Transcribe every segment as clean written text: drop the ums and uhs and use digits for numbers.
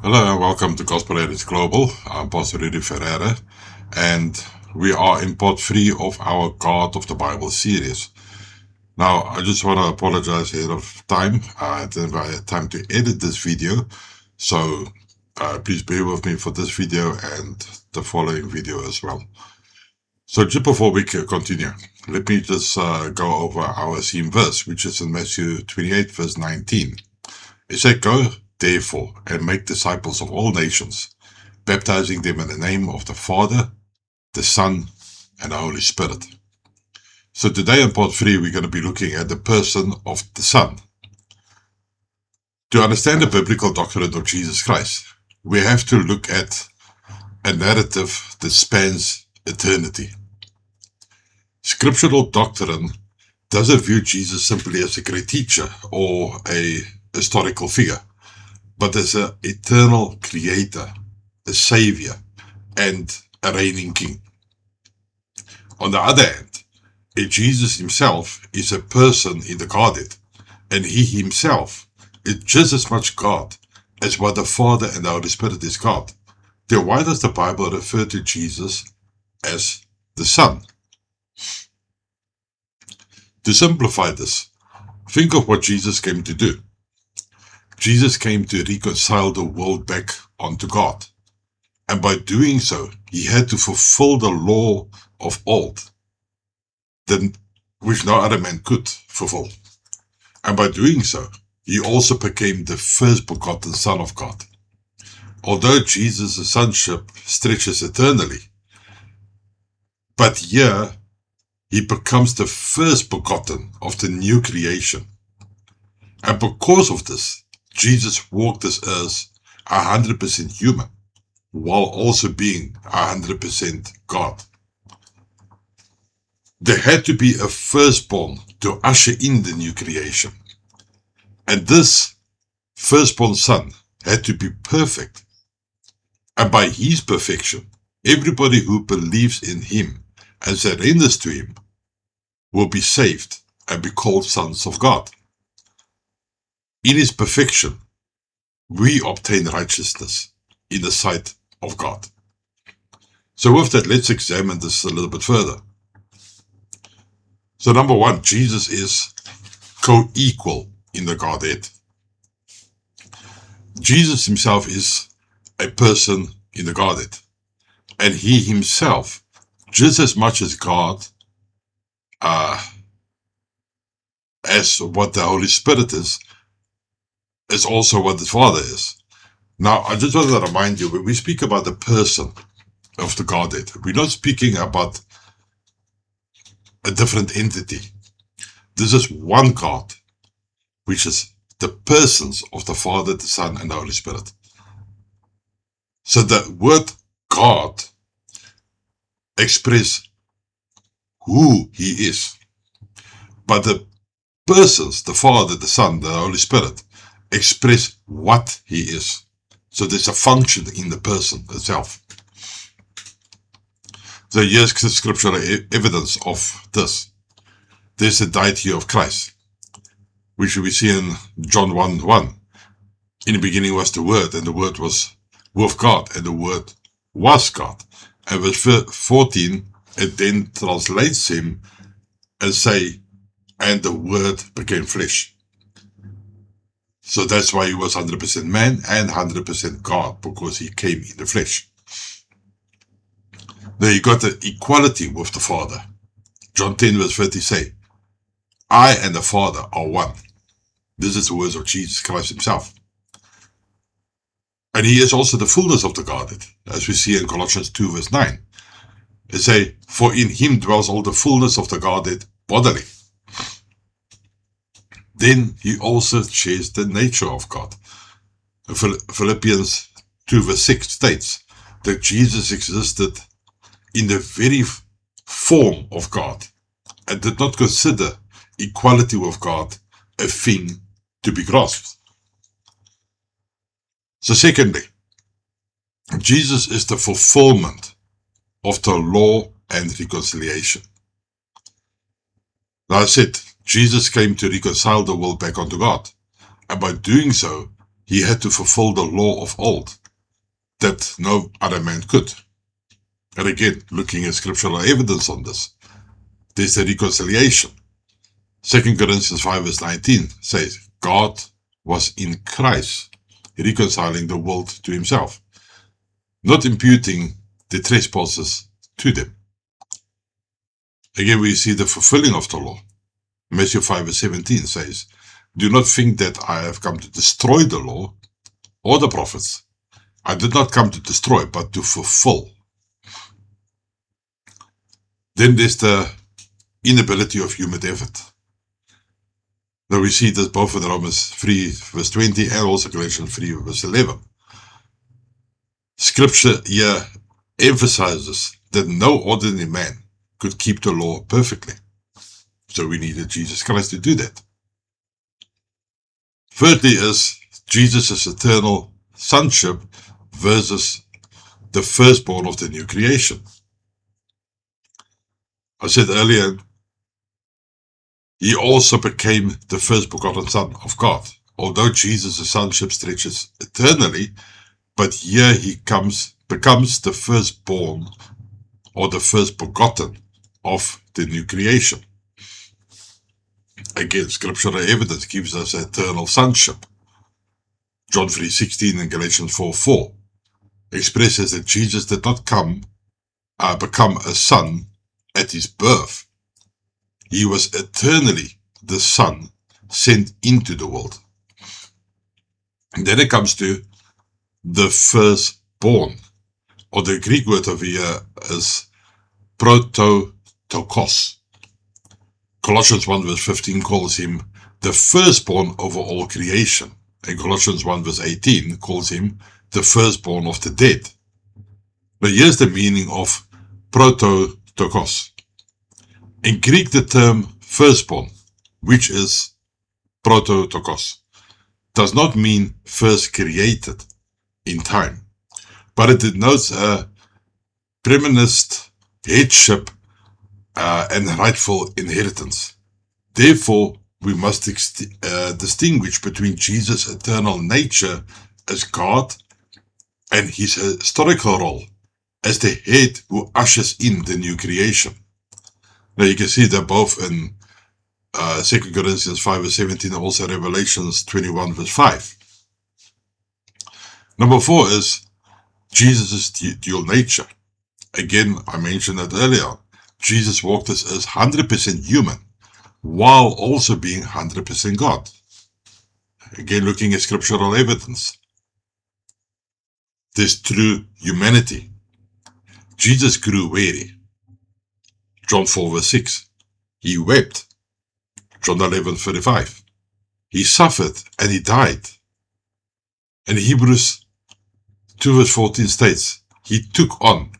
Hello and welcome to Gospel Edits Global. I'm Pastor Rudy Ferreira, and we are in part 3 of our God of the Bible series. Now, I just want to apologize ahead of time. I didn't have time to edit this video, so please bear with me for this video and the following video as well. So just before we continue, let me just go over our theme verse, which is in Matthew 28, verse 19. It said, "Go, therefore, and make disciples of all nations, baptizing them in the name of the Father, the Son, and the Holy Spirit." So today in part 3, we're going to be looking at the person of the Son. To understand the biblical doctrine of Jesus Christ, we have to look at a narrative that spans eternity. Scriptural doctrine doesn't view Jesus simply as a great teacher or a historical figure, but as an eternal creator, a savior, and a reigning king. On the other hand, Jesus himself is a person in the Godhead, and he himself is just as much God as what the Father and the Holy Spirit is God. Then why does the Bible refer to Jesus as the Son? To simplify this, think of what Jesus came to do. Jesus came to reconcile the world back onto God. And by doing so, he had to fulfill the law of old, which no other man could fulfill. And by doing so, he also became the first begotten Son of God. Although Jesus' sonship stretches eternally, but here he becomes the first begotten of the new creation. And because of this, Jesus walked this earth 100% human, while also being 100% God. There had to be a firstborn to usher in the new creation. And this firstborn son had to be perfect. And by his perfection, everybody who believes in him and surrenders to him will be saved and be called sons of God. In his perfection, we obtain righteousness in the sight of God. So with that, let's examine this a little bit further. So number one, Jesus is co-equal in the Godhead. Jesus himself is a person in the Godhead, and he himself, just as much as God, as what the Holy Spirit is also what the Father is. Now, I just want to remind you, when we speak about the person of the Godhead, we're not speaking about a different entity. This is one God, which is the persons of the Father, the Son, and the Holy Spirit. So the word God expresses who he is. But the persons, the Father, the Son, the Holy Spirit, express what he is. So there's a function in the person itself. So here's scriptural evidence of this. There's the deity of Christ, which we see in John 1:1. In the beginning was the Word, and the Word was with God, and the Word was God. And verse 14, it then translates him and say, and the Word became flesh. So that's why he was 100% man and 100% God, because he came in the flesh. Now you got the equality with the Father. John 10 verse 30 say, I and the Father are one. This is the words of Jesus Christ himself. And he is also the fullness of the Godhead, as we see in Colossians 2 verse 9. It say, for in him dwells all the fullness of the Godhead bodily. Then he also shares the nature of God. Philippians 2 verse 6 states that Jesus existed in the very form of God and did not consider equality with God a thing to be grasped. So secondly, Jesus is the fulfillment of the law and reconciliation. Now I said, Jesus came to reconcile the world back unto God, and by doing so, he had to fulfill the law of old that no other man could. And again, looking at scriptural evidence on this, there's the reconciliation. 2 Corinthians 5 verse 19 says, God was in Christ, reconciling the world to himself, not imputing the trespasses to them. Again, we see the fulfilling of the law. Matthew 5 verse 17 says, do not think that I have come to destroy the law or the prophets. I did not come to destroy, but to fulfill. Then there's the inability of human effort. Now we see this both in Romans 3 verse 20 and also Galatians 3 verse 11. Scripture here emphasizes that no ordinary man could keep the law perfectly. So we needed Jesus Christ to do that. Thirdly is Jesus' eternal sonship versus the firstborn of the new creation. I said earlier, he also became the first begotten Son of God. Although Jesus' sonship stretches eternally, but here he becomes the firstborn or the first begotten of the new creation. Again, scriptural evidence gives us eternal sonship. John 3:16 and Galatians 4:4 expresses that Jesus did not become a son at his birth. He was eternally the Son sent into the world. And then it comes to the firstborn, or the Greek word over here is prototokos. Colossians 1 verse 15 calls him the firstborn over all creation. And Colossians 1 verse 18 calls him the firstborn of the dead. But here's the meaning of prototokos. In Greek, the term firstborn, which is prototokos, does not mean first created in time, but it denotes a preeminent headship and rightful inheritance. Therefore, we must distinguish between Jesus' eternal nature as God and his historical role as the head who ushers in the new creation. Now you can see that both in 2 Corinthians 5 verse 17 and also Revelations 21 verse 5. Number 4 is Jesus' dual nature. Again, I mentioned that earlier. Jesus walked as 100% human while also being 100% God. Again, looking at scriptural evidence. There's true humanity. Jesus grew weary. John 4 verse 6. He wept. John 11:35. He suffered and he died. And Hebrews 2 verse 14 states, he took on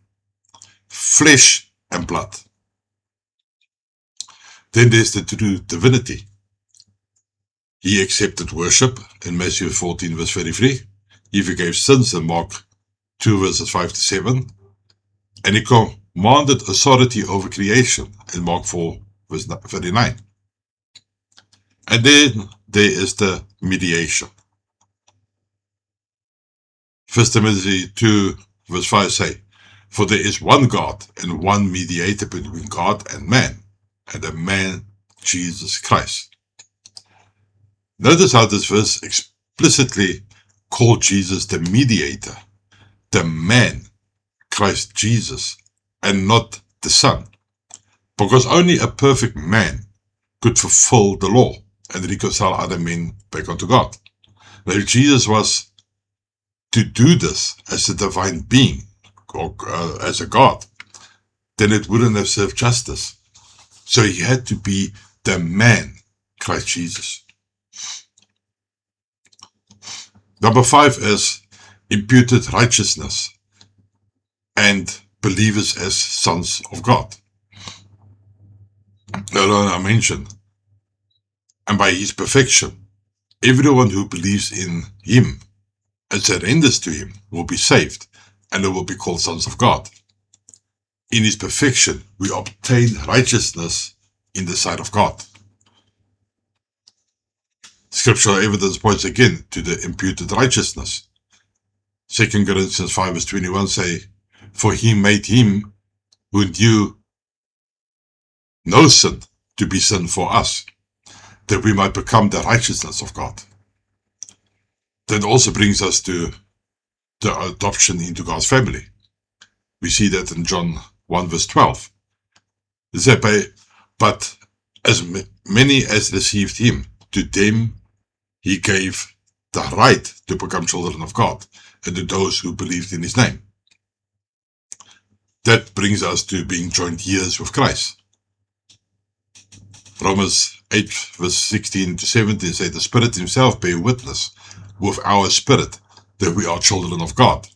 flesh and blood. Then there's the true divinity. He accepted worship in Matthew 14 verse 33. He forgave sins in Mark 2 verses 5 to 7. And he commanded authority over creation in Mark 4 verse 39. And then there is the mediation. 1 Timothy 2 verse 5 say, for there is one God and one mediator between God and man, and the man Jesus Christ. Notice how this verse explicitly called Jesus the mediator, the man, Christ Jesus, and not the Son, because only a perfect man could fulfill the law and reconcile other men back unto God. Now, if Jesus was to do this as a divine being, or as a God, then it wouldn't have served justice. So he had to be the man, Christ Jesus. Number 5 is imputed righteousness and believers as sons of God. Earlier I mentioned, and by his perfection, everyone who believes in him and surrenders to him will be saved, and they will be called sons of God. In his perfection, we obtain righteousness in the sight of God. Scriptural evidence points again to the imputed righteousness. 2 Corinthians 5 verse 21 say, "For he made him who knew no sin to be sin for us, that we might become the righteousness of God." That also brings us to the adoption into God's family. We see that in John 1 verse 12. It says, "But as many as received him, to them he gave the right to become children of God, and to those who believed in his name." That brings us to being joint heirs with Christ. Romans 8 verse 16 to 17 say, "The Spirit himself bear witness with our spirit that we are children of God.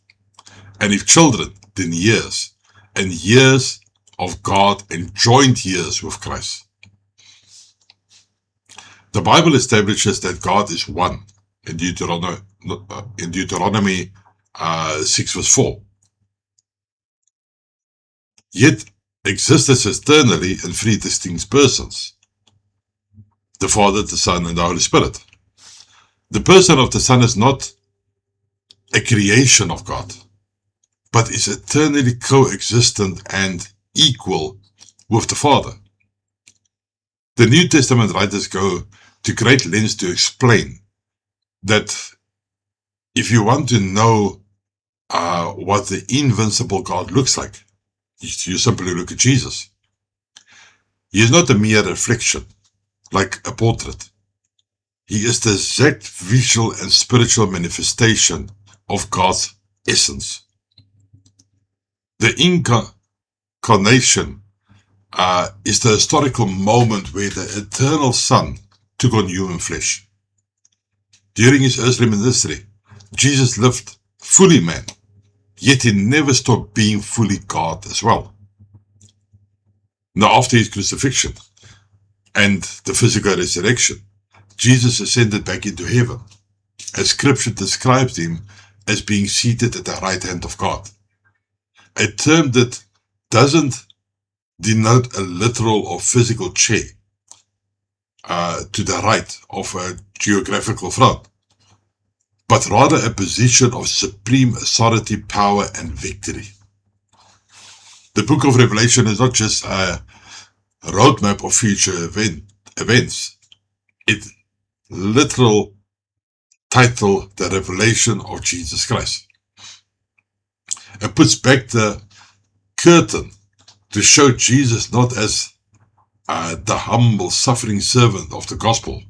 And if children, then heirs, and heirs of God, and joint heirs with Christ." The Bible establishes that God is one in Deuteronomy 6 verse 4. Yet exists eternally in three distinct persons: the Father, the Son, and the Holy Spirit. The person of the Son is not a creation of God, but is eternally coexistent and equal with the Father. The New Testament writers go to great lengths to explain that if you want to know what the invincible God looks like, you simply look at Jesus. He is not a mere reflection, like a portrait. He is the exact visual and spiritual manifestation of God's essence. The incarnation is the historical moment where the eternal Son took on human flesh. During his earthly ministry, Jesus lived fully man, yet he never stopped being fully God as well. Now, after his crucifixion and the physical resurrection, Jesus ascended back into heaven, as Scripture describes him as being seated at the right hand of God, a term that doesn't denote a literal or physical chair to the right of a geographical front, but rather a position of supreme authority, power, and victory. The book of Revelation is not just a roadmap of future events. Its literal title, The Revelation of Jesus Christ. It puts back the curtain to show Jesus not as the humble, suffering servant of the gospel,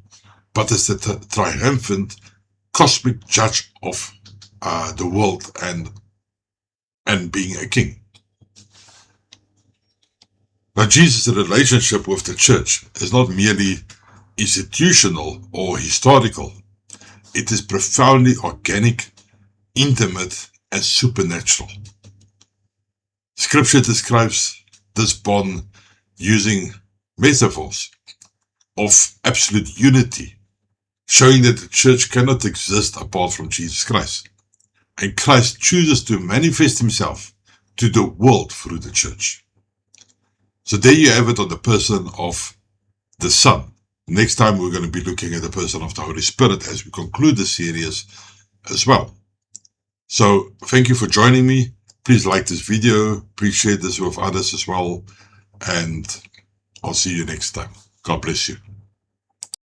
but as the triumphant, cosmic judge of the world and being a king. Now, Jesus' relationship with the church is not merely institutional or historical. It is profoundly organic, intimate, and supernatural. Scripture describes this bond using metaphors of absolute unity, showing that the church cannot exist apart from Jesus Christ. And Christ chooses to manifest himself to the world through the church. So there you have it on the person of the Son. Next time we're going to be looking at the person of the Holy Spirit as we conclude the series as well. So thank you for joining me. Please like this video. Please share this with others as well. And I'll see you next time. God bless you.